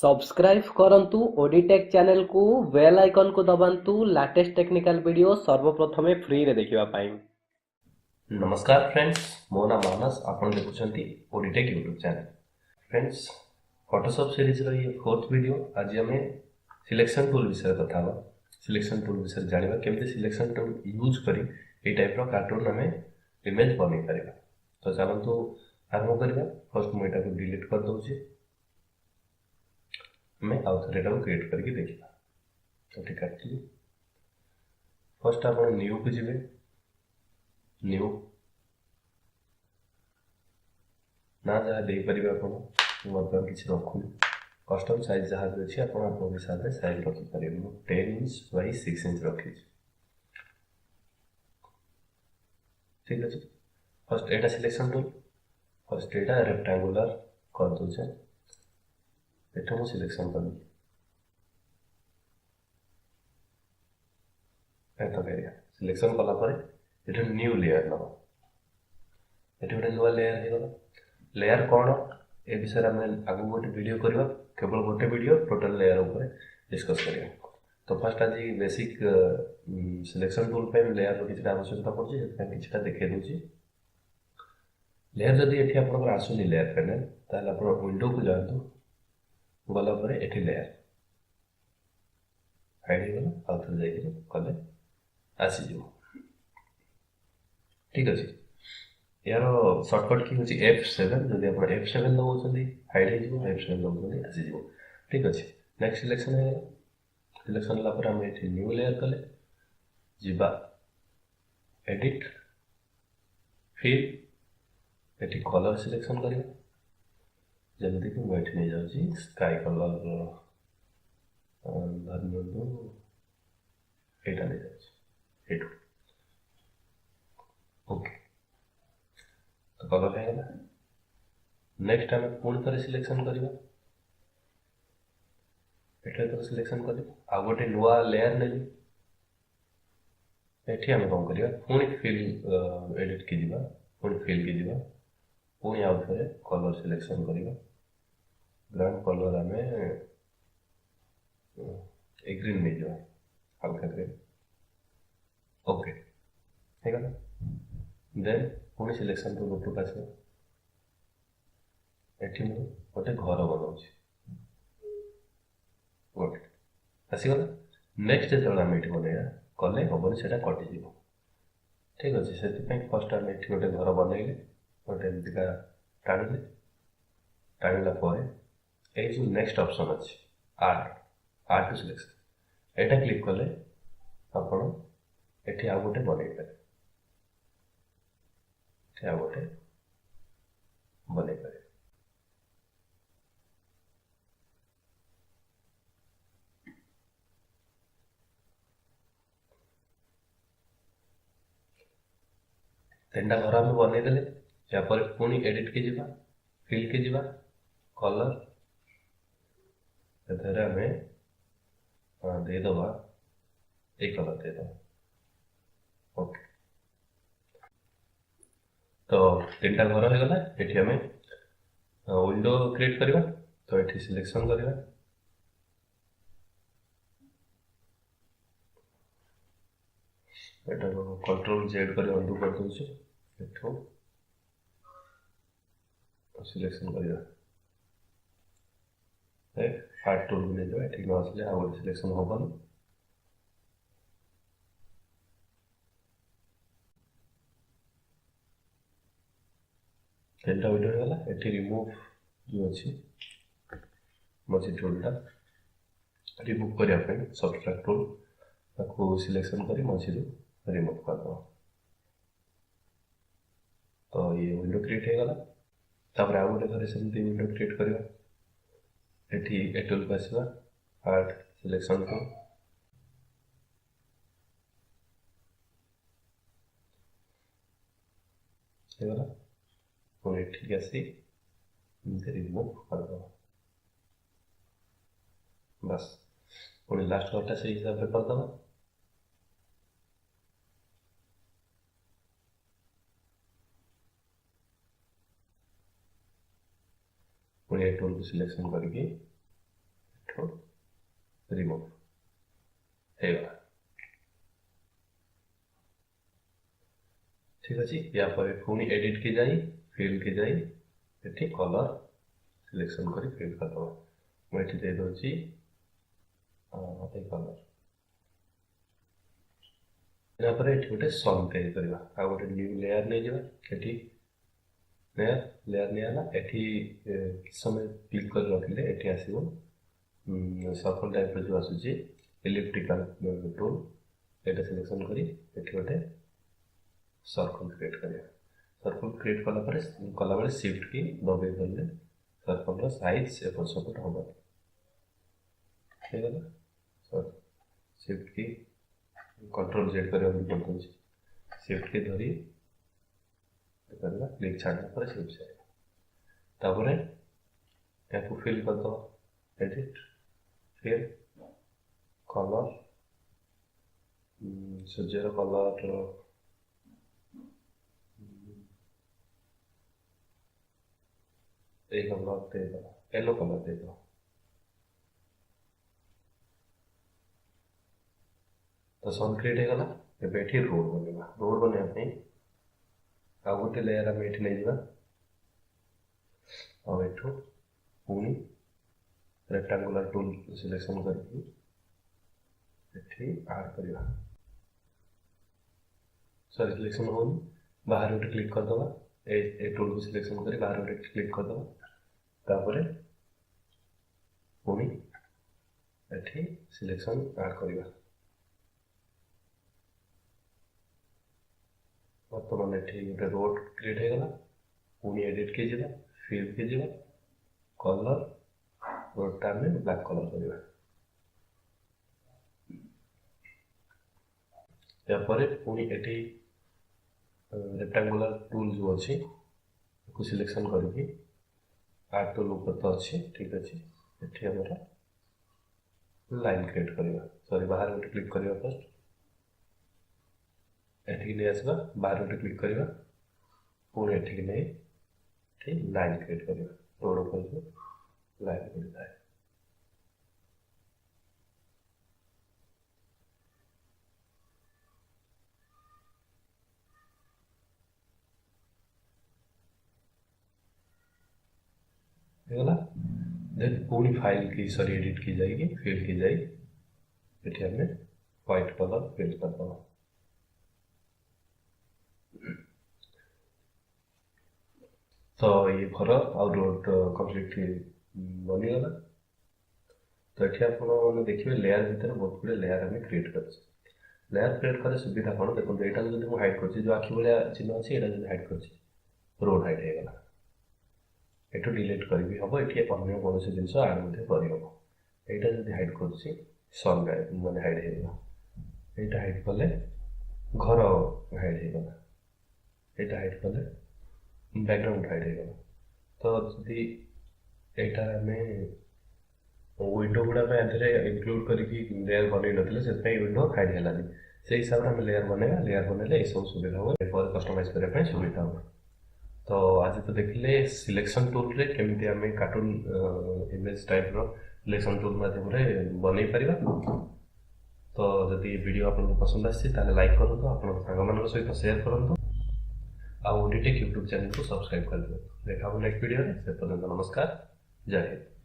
Subscribe करंतु Oditech channel को bell icon को दबांतु लेटेस्ट टेक्निकल वीडियो सर्वप्रथमे फ्री रे देखिबा पाई। नमस्कार फ्रेंड्स, मो नाम मानस। आपण देखुछंती Oditech YouTube channel. Friends, Photoshop series रो ये फोर्थ वीडियो। आज हमें सिलेक्शन टूल विषय कथा हबा। सिलेक्शन टूल विषय जानिबा केमते सिलेक्शन टूल यूज करी ए टाइप रो कार्टून हमें इमेज बनै परिबा। तो चलंतु आरंभ करिबा। फर्स्ट मु एटा को डिलीट कर दोछि। हमें आउ थरे एटा क्रिएट करके देखिबा। तो ठीक है, फर्स्ट आपण न्यू को जिवे। न्यू ना जहाँ दे पारे आप वर्तमान किसी रखुनी कस्टम साइज जहाँ भी अच्छी आप हिसाब से साइज रखिपारे। 10 इंच बाई 6 इंच रखी। ठीक अच्छे। फर्स्ट एटा सिलेक्शन टूल। फर्स्ट एटा रेक्टेंगुलर कर दूचे। एटा मु सिलेक्शन कर सिलेक्शन कला पर न्यू लेयर नब। ये गोटे नुआ लेयर हो। लेयर कौन ए विषय में आगु गोटे वीडियो करवा। केवल गोटे वीडियो टोटल लेयर ऊपर डिस्कस करिया। तो फर्स्ट आज बेसिक सिलेक्शन टूल पे लेयर किसी आवश्यकता पड़े किसी देखे दूसरी। लेयर जदि ये आप आसुनी लेयर पैनल ताल आप विंडो को जातु। गलापर ये लेयर हाइड होगा आउ थे जाए आसीज। ठीक अच्छे। यार सर्टकट की हूँ F7। जब आप F7 दबाऊँ हाइड हो F7 दबाऊँ आसीज। ठीक अच्छे। नेक्स्ट सिलेक्शन है। सिलेक्शन है आम ये न्यू लेयर कले जीवा एडिट फिल ये कलर सिलेक्शन करिए। जमीक कि मुझे नहीं जाऊँगी स्काई कलर धरनी यहाँ नहीं जाऊँ। ओके, तो कलर है। नेक्स्ट आम पुणी थे सिलेक्शन करवा। एटा सिलेक्शन कर आ गोटे नुआ लेयर ने ये आम कौन करवा पुणी फिल एडिट की जावा। पुणी फिल की जावा। पुणी आउ थे कलर सिलेक्शन करवा। ग्राउंड कलर आम ग्रीन नहीं जावा हल्का ग्रीन। ओके है गला। देन पुणी सिलेक्शन टूल उपरक आस। ये गोटे घर बनाऊँ गोटे आसीगला। नेक्स्ट जो आम ये बनवा कले हेनी से कटिज। ठीक अच्छे। से फर्स्ट आम ये गोटे घर बनइले गोटे एमतीका टाणिले। टाणिला ये जो नेक्स्ट ऑप्शन अच्छे आर्ट टू सिलेक्शन यहाँ क्लिक कले आपण ये आउ गोटे बनई पारे। आउ गोटे बनई पारे। तीन घर आम बनईदे। यापर पुणी एडिट की जावा फिल की जावा कलर आम देदबा ये कलर देदबा। ओके, तो तीन घर होगा। ये आम विंडो क्रिएट करवा। तो ये सिलेक्शन करवा। कंट्रोल जेड कर अंडू कर दूसरे सिलेक्शन करवा। आर्ट टूल को नहीं ठीक न आसे आ गए सिलेक्शन हेन। तीन वीडियो होगा। ये रिमूव जो अच्छी मझी टूलटा रिमूव करने सब्सट्रैक्ट टूल ताको सिलेक्शन कर मझी रिमूव करद। तो ये विंडो क्रिएट होगा। तापर आउ गोटे घर सेमती विंडो क्रिएट करवा। ये टूल को आसवा आर्ट सिलेक्शन टूल होगा। पुणी ठीक आसी रिमूव करद। बस पुणी लास्ट घरटा से हिसाब से करदे। पुणी टूल को सिलेक्शन करके रिमूव ହେଇଗଲା। ठीक अच्छे या पुणी एडिट की जाई फिल की जाई ये कलर सिलेक्शन कर फिल करदे मुझे दे दूसरी कलर यापर ये गोटे सन क्रिएट करवा आ गोटे न्यू लेयर नहीं जावा लेयर नहीं किस समय क्लिक कर रखिले ये आसो सर्कल टाइप जो आसूसी इलेक्ट्रिकल टूल ये सिलेक्शन करी गोटे सर्कल क्रिएट करिया सर्कल क्रिएट कला बेले शिफ्ट की दबे गले सर्कल साइज एपट सेपट हम गला शिफ्ट की कंट्रोल जेड कर शिफ्ट की धरी क्लिक छाड़ा पर शिफ्ट से तापर या फिल करद एडिट फिर कलर सूर्यर कलर कलर दे दो येलो कलर दे दो तो सन क्रिएट होगा ये रोड बनवा रोड बनवाई आ गोटे लेयर आम ये नहीं जावा आठू पुणी रेक्टांगुलर टूल सिलेक्शन करके आड करवा सॉरी सिलेक्शन हो बाहर गोटे क्लिक करदे ए टूल को सिलेक्शन कर बाहर गोटे क्लिक करदे तापर पुणी एठी सिलेक्शन ऐड करवा बर्तमान एठी गोटे रोड क्रिएट होगा पुणी एडिट की जावा फिल की जावा कलर रोडटा में ब्लैक कलर करवा यापर पुणी एठी रेक्टांगुलर टूल जो अच्छी सिलेक्शन करके आर्ट टूल ऊपर तो अच्छी ठीक अच्छे ये हमारा लाइन क्रिएट करवा सॉरी बाहर गोटे क्लिक करवा फर्स्ट एठी नहीं आसवा बाहर गोटे क्लिक करवा पुणी एठी नहीं ठीक लाइन क्रिएट करवा रोड ऊपर जो लाइन मिलता है होगा देन पुणी फाइल की सॉरी एडिट की जाएगी फिल की जाएगी ये हमें व्हाइट कलर फिल कर दो तो ये घर आ रोड कंप्लीट बनीगला तो ये आप देखिए लेयर भितर बहुत गुड़े लेयर आम क्रिएट कर लेयर क्रिएट कर सुविधा कौन देखो यहाँ जो मुझे हाइड कर जो आखि भाया चिन्ह अच्छे यहाँ जो हाइड कर रोड हाइड होगा ये डिलीट कर भी हम ये अन्य कौन जिन आड करहब यहाँ हाइड कर सन माने हाइड होगा यहाँ हाइड कले घर हाइड होगा यहाँ हाइड कले बैकग्राउंड हाइड होगा तो जदि यहाँ आम विंडो गुड़ा इनक्लूड करके लेयर बन ना विंडो हाइड है से हिसाब से लेयर बनइबा ये सब सुविधा हो कस्टमाइज करने सुविधा हो तो आज तो देखिले सिलेक्शन टूल रे केमिति आमे कार्टून इमेज टाइप रो सिलेक्शन टूल माध्यम रे बनै परिबा तो जदि वीडियो आपन पसंद आछि ताले लाइक करंतु आपन संग मान सहित शेयर करंतु आ ओडीटेक यूट्यूब चैनल को सब्सक्राइब कर दियो देखा नेक्स्ट वीडियो रे से पर्यंत नमस्कार जय हिंद।